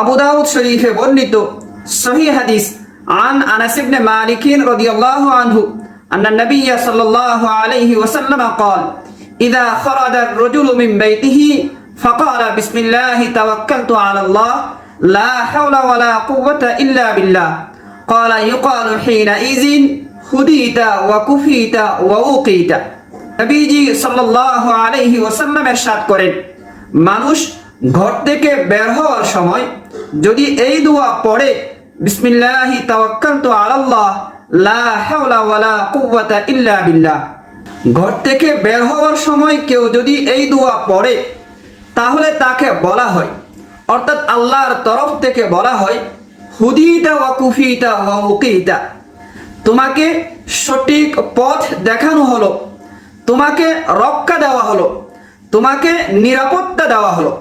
আবু দাউদ শরীফে বর্ণিত সহিহ হাদিস আন আনাস ইবনে মালিক রাদিয়াল্লাহু আনহু أن النبي صلى الله عليه وسلم قال إذا خرج الرجل من بيته فقال بسم الله توكلت على الله لا حول ولا قوة إلا بالله قال يقال حينئذ هديت وكفيت ووقيت নবীজি সাল্লাল্লাহু আলাইহি ওয়াসাল্লাম ইরশাদ করেন, মানুষ ঘর থেকে বের হওয়ার সময় যদি এই দোয়া পড়ে, বিসমিল্লাহি তাওয়াক্কালতু আলাল্লাহ লা হাওলা ওয়ালা কুওয়াতা ইল্লা বিল্লাহ, ঘর থেকে বের হওয়ার সময় কেউ যদি এই দোয়া পড়ে তাহলে তাকে বলা হয়, অর্থাৎ আল্লাহর তরফ থেকে বলা হয়, হুদিতা ওয়া কুফিতা ওয়া উকিতা, তোমাকে সঠিক পথ দেখানো হলো, তোমাকে রক্ষা দেওয়া হলো, তোমাকে নিরাপত্তা দেওয়া হলো।